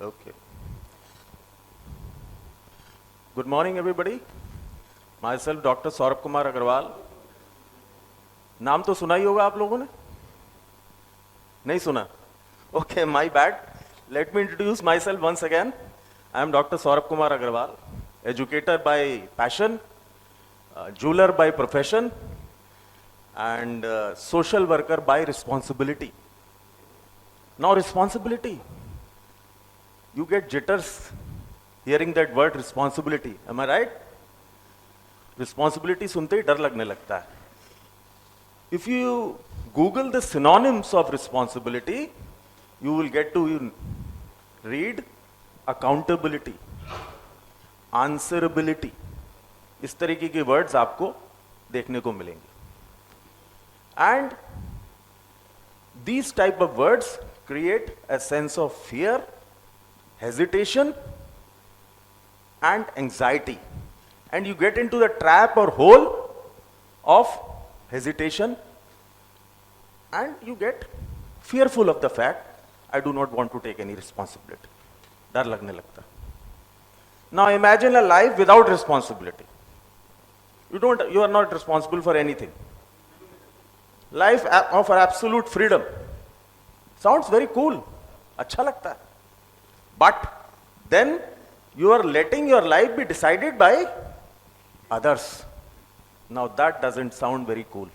Okay. Good morning, everybody. Myself, Dr. Saurabh Kumar Agarwal. नाम तो सुना ही होगा आप लोगों ने? नहीं सुना? Okay, my bad. Let me introduce myself once again. I am Dr. Saurabh Kumar Agarwal, educator by passion, jeweler by profession, and social worker by responsibility. Now, responsibility. You get jitters hearing that word responsibility. Am I right? Responsibility सुनते ही डर लगने लगता है. If you Google the synonyms of responsibility, you will get to read accountability, answerability. इस तरीके के words आपको देखने को मिलेंगे. And these type of words create a sense of fear, hesitation, and anxiety, and you get into the trap or hole of hesitation, and you get fearful of the fact I do not want to take any responsibility. डर लगने लगता. Now imagine a life without responsibility. You are not responsible for anything. Life of absolute freedom. Sounds very cool. अच्छा लगता है. But then you are letting your life be decided by others. Now that doesn't sound very cool.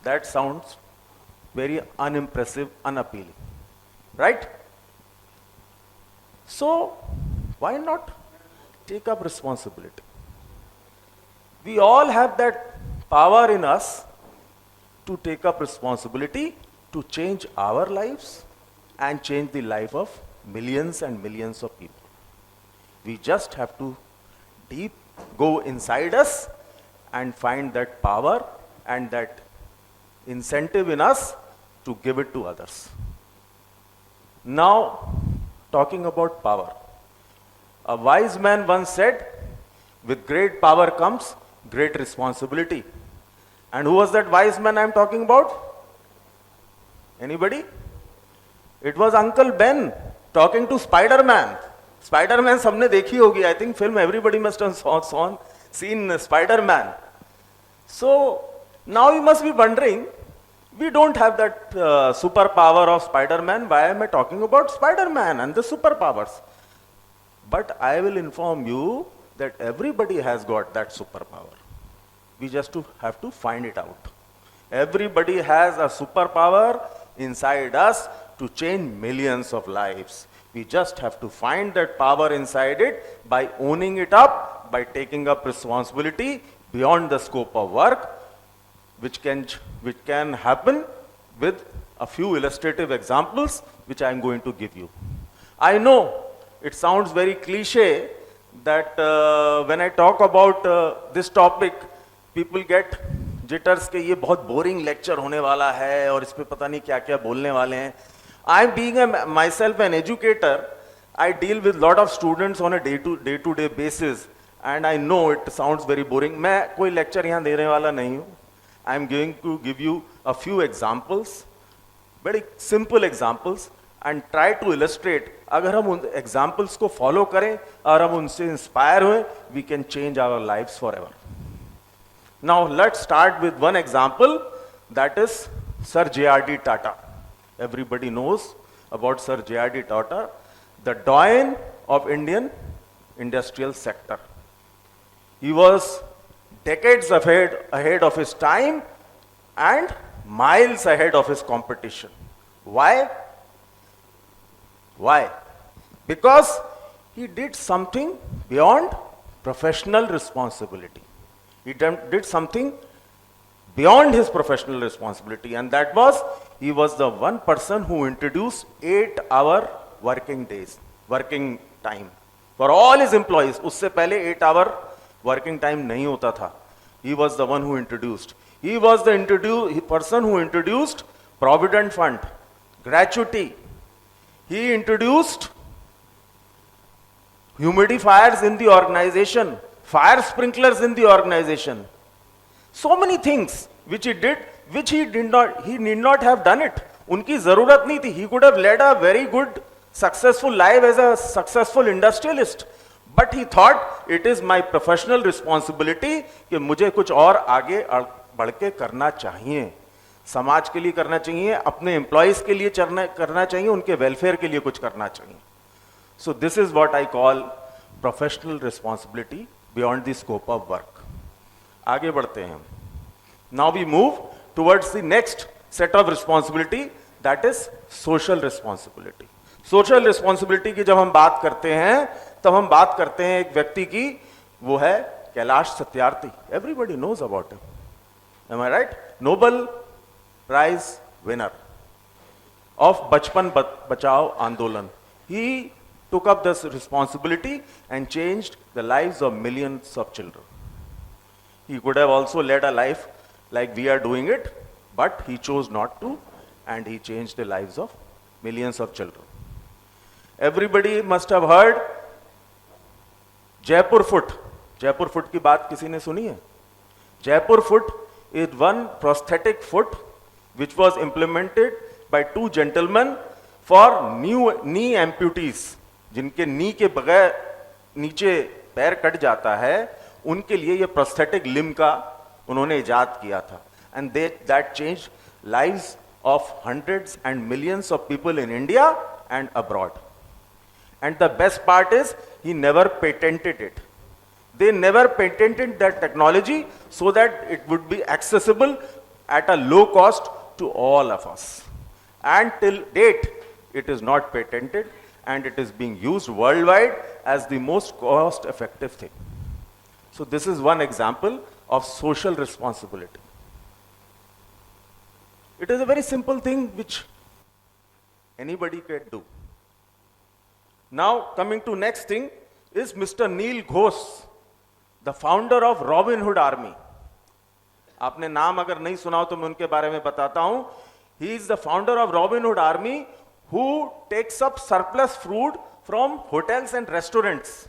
That sounds very unimpressive, unappealing. Right? So, why not take up responsibility? We all have that power in us to take up responsibility to change our lives and change the life of millions and millions of people. We just have to go inside us and find that power and that incentive in us to give it to others. Now, talking about power. A wise man once said, with great power comes great responsibility. And who was that wise man I am talking about? Anybody? It was Uncle Ben talking to Spider-Man. Spider-Man सबने देखी होगी. I think film everybody must have seen Spider-Man. So now you must be wondering, we don't have that superpower of Spider-Man. Why am I talking about Spider-Man and the superpowers? But I will inform you that everybody has got that superpower. We just have to find it out. Everybody has a superpower inside us to change millions of lives. We just have to find that power inside it by owning it up, by taking up responsibility beyond the scope of work, which can happen with a few illustrative examples which I am going to give you. I know it sounds very cliche that when I talk about this topic, people get jitters के ये बहुत boring lecture होने वाला है और इस पे पता नहीं क्या क्या बोलने वाले हैं. I being myself an educator, I deal with lot of students on a day-to-day basis, and I know it sounds very boring. मैं कोई lecture यहाँ देने वाला नहीं हूँ. I am going to give you a few examples, very simple examples, and try to illustrate. अगर हम उन examples को follow करें और हम उनसे inspire हुए, we can change our lives forever. Now let's start with one example, that is Sir J.R.D. Tata. Everybody knows about Sir J.R.D. Tata, the doyen of Indian industrial sector. He was decades ahead of his time and miles ahead of his competition. Why? Why? Because he did something beyond professional responsibility. He did something beyond his professional responsibility, and that was, he was the one person who introduced 8-hour working time for all his employees. उससे पहले 8-hour working time नहीं होता था. He was the one who introduced. He was the person who introduced Provident Fund, gratuity. He introduced humidifiers in the organization, fire sprinklers in the organization. So many things which he did, which he need not have done it. उनकी जरूरत नहीं थी. He could have led a very good successful life as a successful industrialist, but he thought it is my professional responsibility कि मुझे कुछ और आगे बढ़ के करना चाहिए, समाज के लिए करना चाहिए, अपने एम्प्लॉयज के लिए करना चाहिए, उनके वेलफेयर के लिए कुछ करना चाहिए. So this is what I call professional responsibility beyond the scope of work. आगे बढ़ते हैं. Now we move towards the next set of responsibility, that is social responsibility. Social responsibility की जब हम बात करते हैं तब हम बात करते हैं एक व्यक्ति की, वो है Kailash Satyarthi. Everybody knows about him. Am I right? Nobel Prize winner of Bachpan Bachao Andolan. He took up this responsibility and changed the lives of millions of children. He could have also led a life like we are doing it, but he chose not to, and he changed the lives of millions of children. Everybody must have heard Jaipur Foot. Jaipur Foot की बात किसी ने सुनी है? Jaipur Foot is one prosthetic foot which was implemented by two gentlemen for knee amputees. जिनके नी के बगैर नीचे पैर कट जाता है, उनके लिए ये prosthetic limb का उन्होंने इजाद किया था. And that changed lives of hundreds and millions of people in India and abroad. And the best part is, he never patented it. They never patented that technology so that it would be accessible at a low cost to all of us. And till date, it is not patented, and it is being used worldwide as the most cost-effective thing. So this is one example of social responsibility. It is a very simple thing which anybody can do. Now coming to next thing is Mr. Neil Ghosh, the founder of Robin Hood Army. आपने नाम अगर नहीं सुना हो तो मैं उनके बारे में बताता हूं. He is the founder of Robin Hood Army who takes up surplus food from hotels and restaurants.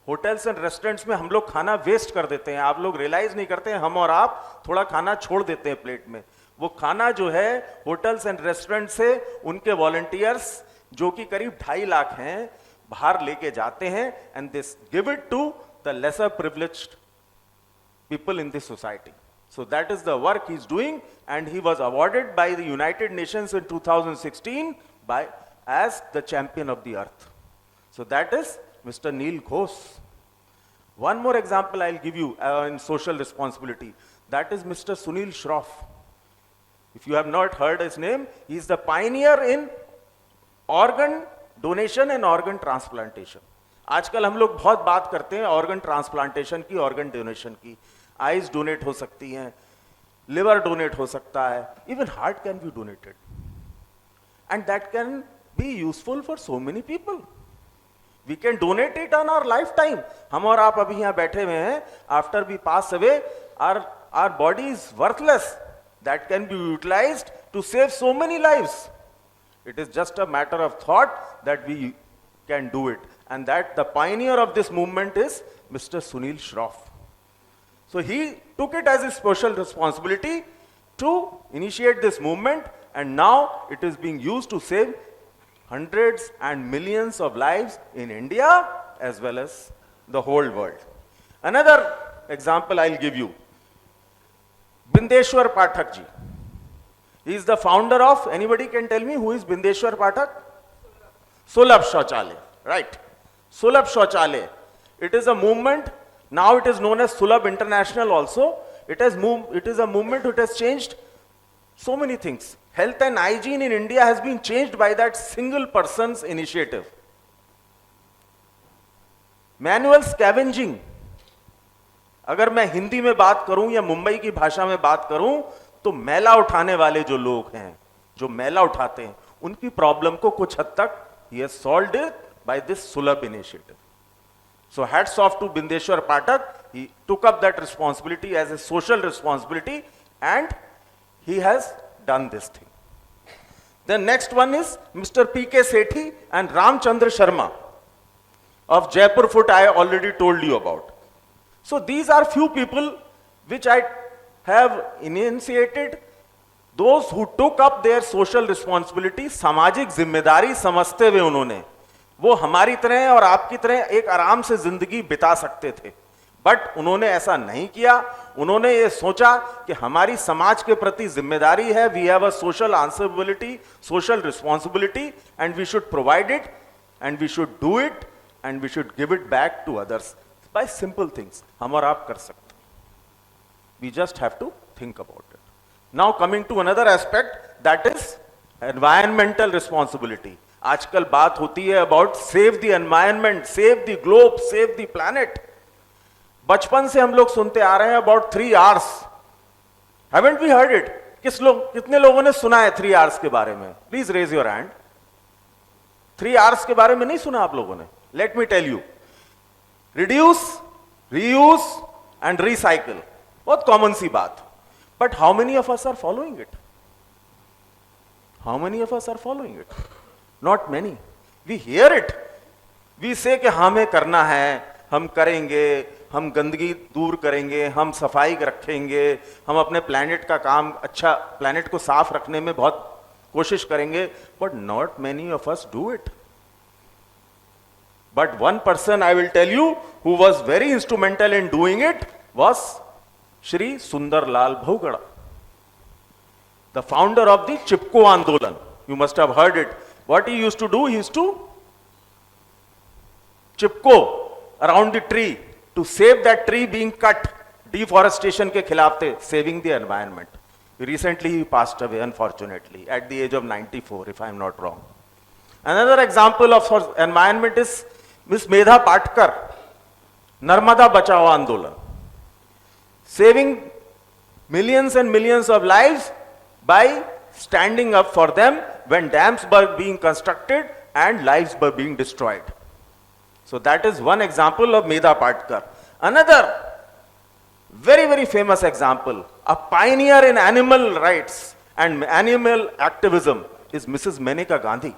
Hotels and restaurants में हम लोग खाना वेस्ट कर देते हैं, आप लोग रियलाइज नहीं करते हैं, हम और आप थोड़ा खाना छोड़ देते हैं प्लेट में. वो खाना जो है होटल्स एंड रेस्टोरेंट से उनके वॉलंटियर्स जो कि करीब 2.5 लाख हैं बाहर लेके जाते हैं, and this give it to the lesser privileged people in this society. So that is the work he is doing, and he was awarded by the United Nations in 2016 as the champion of the earth. So that is Mr. Neil Ghosh. One more example I'll give you in social responsibility. That is Mr. Sunil Shroff. If you have not heard his name, he is the pioneer in organ donation and organ transplantation. आजकल हम लोग बहुत बात करते हैं organ transplantation की, organ donation की. Eyes donate हो सकती हैं, लिवर डोनेट हो सकता है, even heart can be donated, and that can be useful for so many people. We can donate it on our life time. हम और आप अभी यहां बैठे हुए हैं, after we pass away our body is worthless. That can be utilised to save so many lives. It is just a matter of thought that we can do it, and that the pioneer of this movement is Mr. Sunil Shroff. So he took it as his social responsibility to initiate this movement, and now it is being used to save hundreds and millions of lives in India as well as the whole world. Another example I'll give you, Bindeshwar Pathak ji. He is the founder of, anybody can tell me who is Bindeshwar Pathak? Sulabh Shauchalaya, right? Sulabh Shauchalaya. It is a movement, now it is known as Sulabh International also. It is a movement which has changed so many things. Health and hygiene in India has been changed by that single person's initiative. Manual scavenging. अगर मैं हिंदी में बात करूं या मुंबई की भाषा में बात करूं, तो मैला उठाने वाले जो लोग हैं, जो मैला उठाते हैं, उनकी प्रॉब्लम को कुछ हद तक he has solved it by this Sulabh initiative. So hats off to Bindeshwar Pathak. He took up that responsibility as a social responsibility, and he has done this thing. The next one is Mr. P.K. Sethi and Ramchandra Sharma of Jaipur Foot. I already told you about. So these are few people which I have initiated those who took up their social responsibility, सामाजिक जिम्मेदारी समझते हुए उन्होंने, वो हमारी तरह और आपकी तरह एक आराम से जिंदगी बिता सकते थे, बट उन्होंने ऐसा नहीं किया। उन्होंने ये सोचा कि हमारी समाज के प्रति जिम्मेदारी है, we have a social answerability, social responsibility, and we should provide it, and we should do it, and we should give it back to others by simple things. हम और आप कर सकते, we just have to think about it. Now coming to another aspect, that is environmental responsibility. आजकल बात होती है about save the environment, save the globe, save the planet. बचपन से हम लोग सुनते आ रहे हैं about 3 R's। Haven't we heard it? कितने लोगों ने सुना है 3 R's के बारे में? Please raise your hand. 3 R's के बारे में नहीं सुना आप लोगों ने? Let me tell you, reduce, reuse and recycle. बहुत कॉमन सी बात, but how many of us are following it? How many of us are following it? Not many. We hear it, we say कि हमें करना है, हम करेंगे, हम गंदगी दूर करेंगे, हम सफाई रखेंगे, हम अपने प्लैनेट का काम, अच्छा प्लैनेट को साफ रखने में बहुत कोशिश करेंगे, but not many of us do it. But one person I will tell you who was very instrumental in doing it was Shri Sunderlal Bahuguna, the founder of the Chipko Andolan. You must have heard it. What he used to do, he used to chipko around the tree to save that tree being cut. Deforestation के खिलाफ थे, saving the environment. Recently he passed away, unfortunately, at the age of 94, if I am not wrong. Another example of environment is Miss Medha Patkar, Narmada Bachao Andolan, saving millions and millions of lives by standing up for them when dams were being constructed and lives were being destroyed. So that is one example of Medha Patkar. Another very, very famous example, a pioneer in animal rights and animal activism, is Mrs. Maneka Gandhi.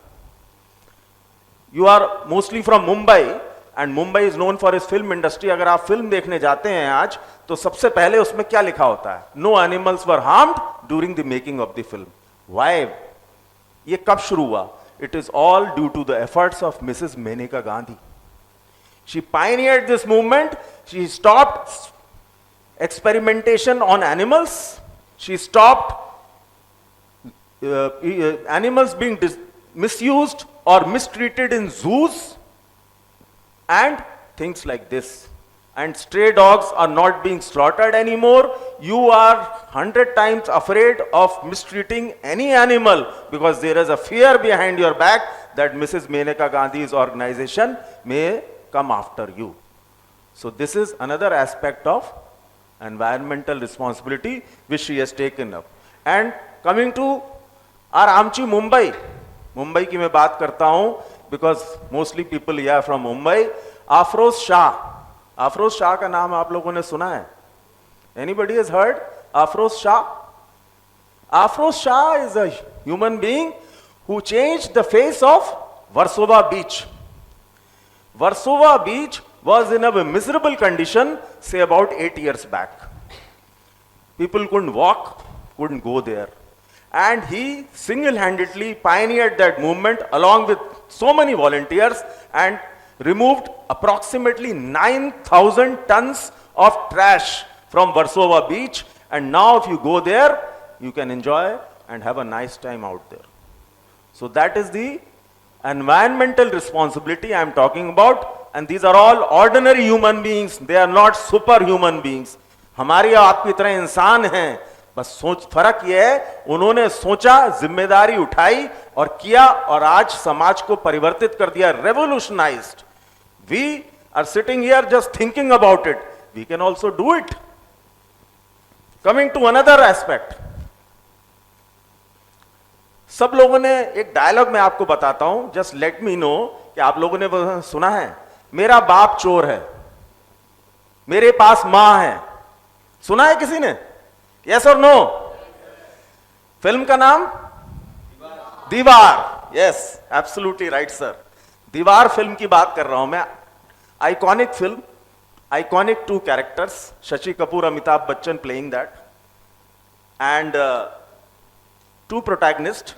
You are mostly from Mumbai, and Mumbai is known for its film industry. अगर आप film देखने जाते हैं आज, तो सबसे पहले उसमें क्या लिखा होता है? No animals were harmed during the making of the film. Why? ये कब शुरू हुआ? It is all due to the efforts of Mrs. Maneka Gandhi. She pioneered this movement. She stopped experimentation on animals. She stopped animals being misused or mistreated in zoos and things like this. And stray dogs are not being slaughtered anymore. You are 100 times afraid of mistreating any animal because there is a fear behind your back that Mrs. Maneka Gandhi's organization may come after you. So this is another aspect of environmental responsibility which she has taken up. And coming to our Amchi Mumbai, Mumbai की मैं बात करता हूँ because mostly people here from Mumbai. Afroz Shah, Afroz Shah का नाम आप लोगों ने सुना है? Anybody has heard Afroz Shah? Afroz Shah is a human being who changed the face of Warsaw Beach. Warsaw Beach was in a miserable condition, say about 8 years back. People couldn't walk, couldn't go there. And he single-handedly pioneered that movement along with so many volunteers and removed approximately 9,000 tons of trash from Warsaw Beach. And now if you go there, you can enjoy and have a nice time out there. So that is the environmental responsibility I am talking about. And these are all ordinary human beings. They are not superhuman beings. हमारी आपकी तरह इंसान हैं, बस सोच फर्क यह है उन्होंने सोचा, जिम्मेदारी उठाई और किया और आज समाज को परिवर्तित कर दिया, revolutionised. We are sitting here just thinking about it, we can also do it. Coming to another aspect, सब लोगों ने एक डायलॉग मैं आपको बताता हूं, जस्ट लेट मी नो कि आप लोगों ने सुना है. मेरा बाप चोर है, मेरे पास मां है. सुना है किसी ने? यस और नो? फिल्म का नाम दीवार. Yes, absolutely right sir. दीवार फिल्म की बात कर रहा हूं मैं. Iconic film, iconic 2 characters, Shashi Kapoor, Amitabh Bachchan playing that. And two protagonists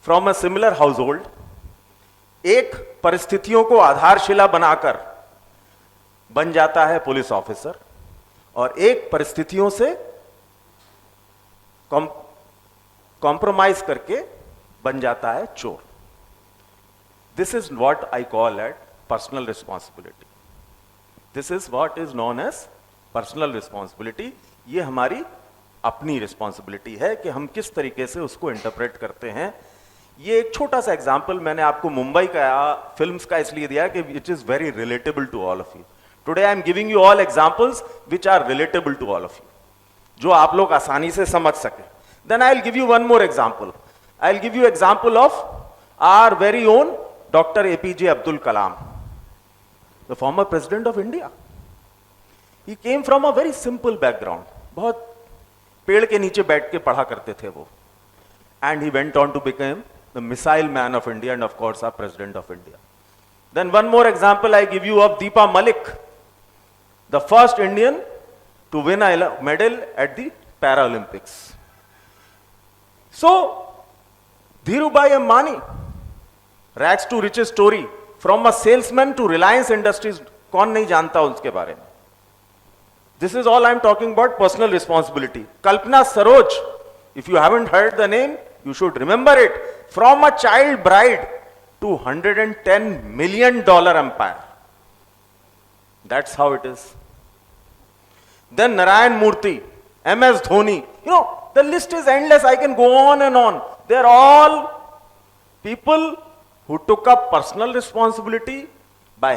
from a similar household, एक परिस्थितियों को आधारशिला बनाकर बन जाता है पुलिस ऑफिसर और एक परिस्थितियों से कॉम्प्रोमाइज करके बन जाता है चोर. This is what I call at personal responsibility. This is what is known as personal responsibility. ये हमारी अपनी रिस्पॉन्सिबिलिटी है कि हम किस तरीके से उसको इंटरप्रेट करते हैं. ये एक छोटा सा एग्जाम्पल मैंने आपको मुंबई का फिल्म्स का इसलिए दिया कि it is very relatable to all of you. Today I am giving you all examples which are relatable to all of you, जो आप लोग आसानी से समझ सके. Then I will give you one more example. I will give you example of our very own doctor APJ Abdul Kalam, the former president of India. He came from a very simple background. बहुत पेड़ के नीचे बैठ के पढ़ा करते थे वो. And he went on to become the missile man of India and of course our president of India. Then one more example I give you of Deepa Malik, the first Indian to win a medal at the Paralympics. So Dhirubhai Ambani, rags to riches story, from a salesman to Reliance Industries, कौन नहीं जानता उसके बारे में. This is all I am talking about personal responsibility. Kalpana Saroj, if you haven't heard the name, you should remember it. From a child bride to $110 million empire. That's how it is. Then Narayan Murthy, MS Dhoni. You know, the list is endless. I can go on and on. They're all people who took up personal responsibility by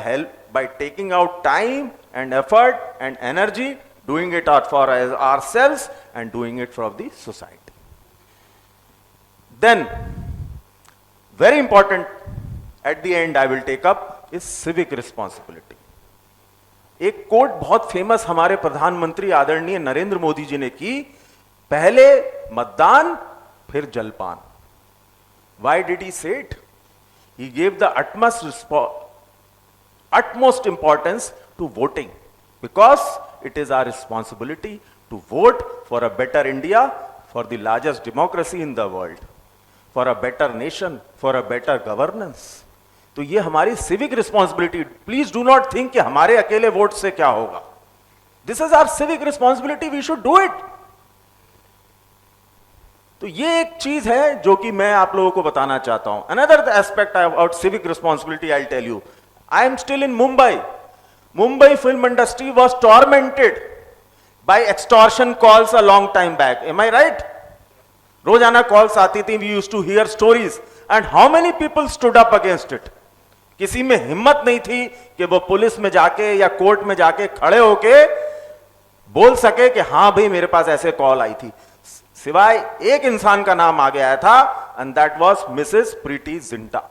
taking out time and effort and energy, doing it for ourselves and doing it for the society. Then, very important, at the end I will take up is civic responsibility. एक coat बहुत famous हमारे प्रधानमंत्री आदरणीय नरेंद्र मोदी जी ने की, पहले मतदान फिर जलपान. Why did he say it? He gave the utmost importance to voting, because it is our responsibility to vote for a better India, for the largest democracy in the world, for a better nation, for a better governance. तो ये हमारी civic responsibility. Please do not think कि हमारे अकेले vote से क्या होगा. This is our civic responsibility. We should do it. तो ये एक चीज है जो कि मैं आप लोगों को बताना चाहता हूं. Another aspect about civic responsibility I tell you. I am still in Mumbai. Mumbai film industry was tormented by extortion calls a long time back. Am I right? रोजाना कॉल्स आती थी. We used to hear stories and how many people stood up against it. किसी में हिम्मत नहीं थी कि वो पुलिस में जाके या कोर्ट में जाके खड़े होके बोल सके कि हां भाई मेरे पास ऐसे कॉल आई थी, सिवाय एक इंसान का नाम आगे आया था, and that was Mrs Preeti Zinta.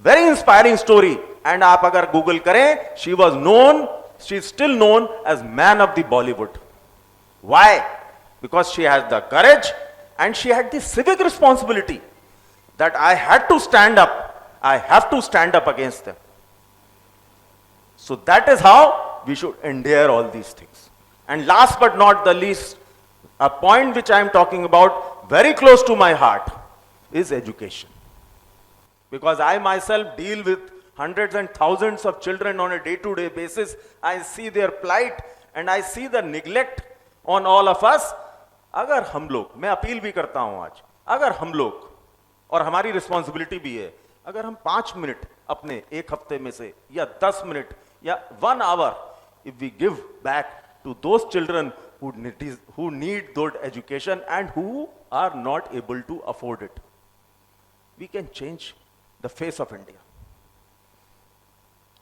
Very inspiring story. And आप अगर गूगल करें, she was known, she is still known as man of the Bollywood. Why? Because she had the courage and she had the civic responsibility that I had to stand up. I have to stand up against them. So that is how we should endure all these things. And last but not the least, a point which I am talking about very close to my heart is education. Because I myself deal with hundreds and thousands of children on a day-to-day basis. I see their plight and I see the neglect on all of us. अगर हम लोग, मैं appeal भी करता हूं आज, अगर हम लोग, और हमारी रिस्पॉन्सिबिलिटी भी है, अगर हम 5 मिनट अपने एक हफ्ते में से या 10 मिनट या 1 hour, if we give back to those children who need good education and who are not able to afford it, we can change the face of India.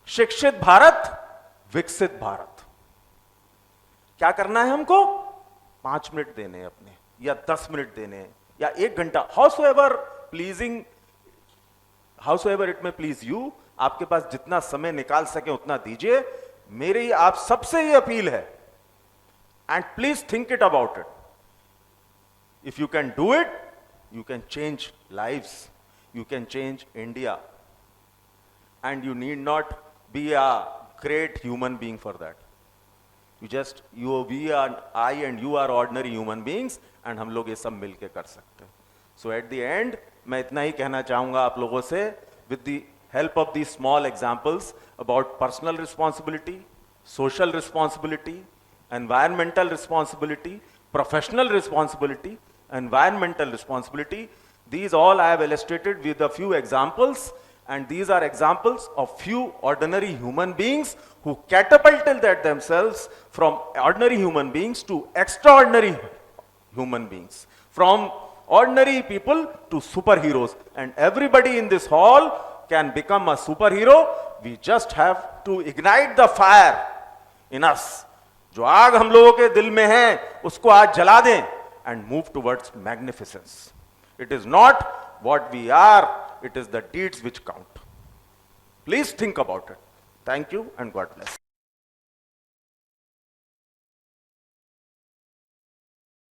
शिक्षित भारत, विकसित भारत. क्या करना है हमको? 5 मिनट देने अपने, या 10 मिनट देने, या 1 घंटा, हाउसएवर प्लीजिंग, हाउसएवर इट में प्लीज यू. आपके पास जितना समय निकाल सके उतना दीजिए. मेरी आप सबसे ये अपील है, and please think it about it. If you can do it, you can change lives, you can change India, and you need not be a great human being for that. We are, I and you are ordinary human beings, and हम लोग ये सब मिलके कर सकते हैं. सो at the end मैं इतना ही कहना चाहूंगा आप लोगों से, with the help of the small examples about personal responsibility, social responsibility, environmental responsibility, professional responsibility, environmental responsibility. These all I have illustrated with a few examples, and these are examples of few ordinary human beings who catapulted themselves from ordinary human beings to extraordinary human beings, from ordinary people to superheroes, and everybody in this hall can become a superhero. We just have to ignite the fire in us. जो आग हम लोगों के दिल में है उसको आज जला दें and move towards magnificence. It is not what we are, it is the deeds which count. Please think about it. Thank you and God bless.